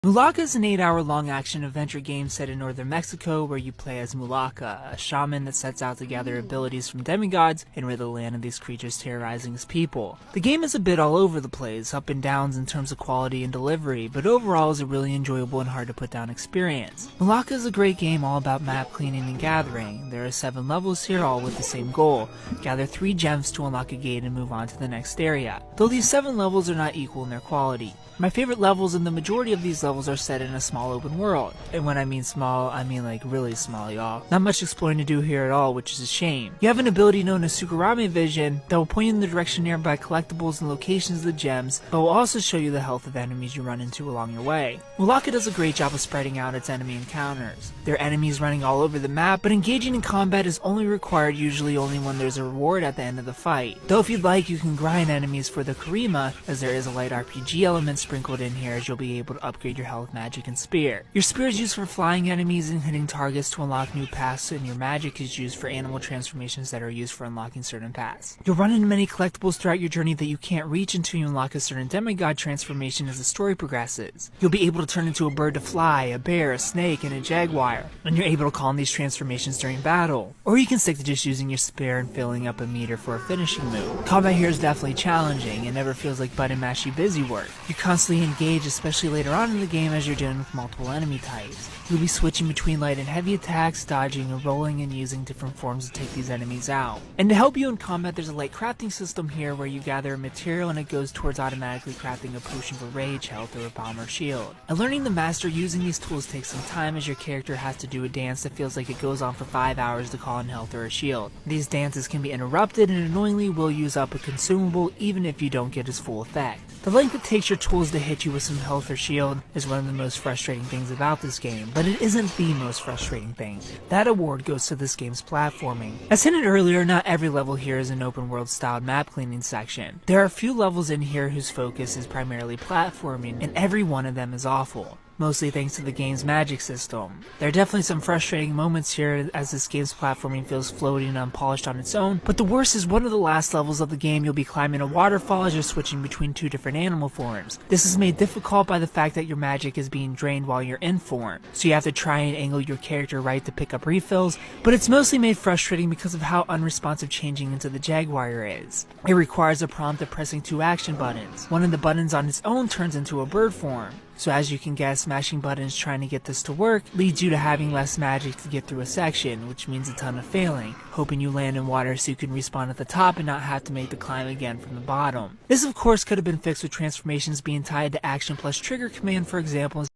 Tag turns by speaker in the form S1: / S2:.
S1: Mulaka is an 8-hour-long action-adventure game set in northern Mexico where you play as Mulaka, a shaman that sets out to gather abilities from demigods and rid the land of these creatures terrorizing his people. The game is a bit all over the place, up and downs in terms of quality and delivery, but overall is a really enjoyable and hard to put down experience. Mulaka is a great game all about map cleaning and gathering. There are 7 levels here, all with the same goal: gather 3 gems to unlock a gate and move on to the next area. Though these 7 levels are not equal in their quality. My favorite levels and the majority of these levels are set in a small open world. And when I mean small, I mean like really small, y'all. Not much exploring to do here at all, which is a shame. You have an ability known as Sukurame Vision that will point you in the direction nearby collectibles and locations of the gems, but will also show you the health of enemies you run into along your way. Mulaka does a great job of spreading out its enemy encounters. There are enemies running all over the map, but engaging in combat is only required usually only when there's a reward at the end of the fight. Though if you'd like, you can grind enemies for the Karima, as there is a light RPG element sprinkled in here, as you'll be able to upgrade your health, magic, and spear. Your spear is used for flying enemies and hitting targets to unlock new paths, and your magic is used for animal transformations that are used for unlocking certain paths. You'll run into many collectibles throughout your journey that you can't reach until you unlock a certain demigod transformation as the story progresses. You'll be able to turn into a bird to fly, a bear, a snake, and a jaguar, and you're able to call on these transformations during battle. Or you can stick to just using your spear and filling up a meter for a finishing move. Combat here is definitely challenging. It never feels like button mashy busy work. You constantly engage, especially later on in the game as you're dealing with multiple enemy types. You'll be switching between light and heavy attacks, dodging and rolling, and using different forms to take these enemies out. And to help you in combat, there's a light crafting system here where you gather a material and it goes towards automatically crafting a potion for rage, health, or a bomb or shield. And learning to master using these tools takes some time, as your character has to do a dance that feels like it goes on for 5 hours to call in health or a shield. These dances can be interrupted and annoyingly will use up a consumable even if you don't get its full effect. The length it takes your tools to hit you with some health or shield is one of the most frustrating things about this game, but it isn't the most frustrating thing. That award goes to this game's platforming. As hinted earlier, not every level here is an open world styled map cleaning section. There are a few levels in here whose focus is primarily platforming, and every one of them is awful. Mostly thanks to the game's magic system. There are definitely some frustrating moments here as this game's platforming feels floaty and unpolished on its own, but the worst is one of the last levels of the game you'll be climbing a waterfall as you're switching between 2 different animal forms. This is made difficult by the fact that your magic is being drained while you're in form, so you have to try and angle your character right to pick up refills, but it's mostly made frustrating because of how unresponsive changing into the jaguar is. It requires a prompt of pressing 2 action buttons. One of the buttons on its own turns into a bird form. So as you can guess, smashing buttons trying to get this to work leads you to having less magic to get through a section, which means a ton of failing, hoping you land in water so you can respawn at the top and not have to make the climb again from the bottom. This of course could have been fixed with transformations being tied to action plus trigger command, for example,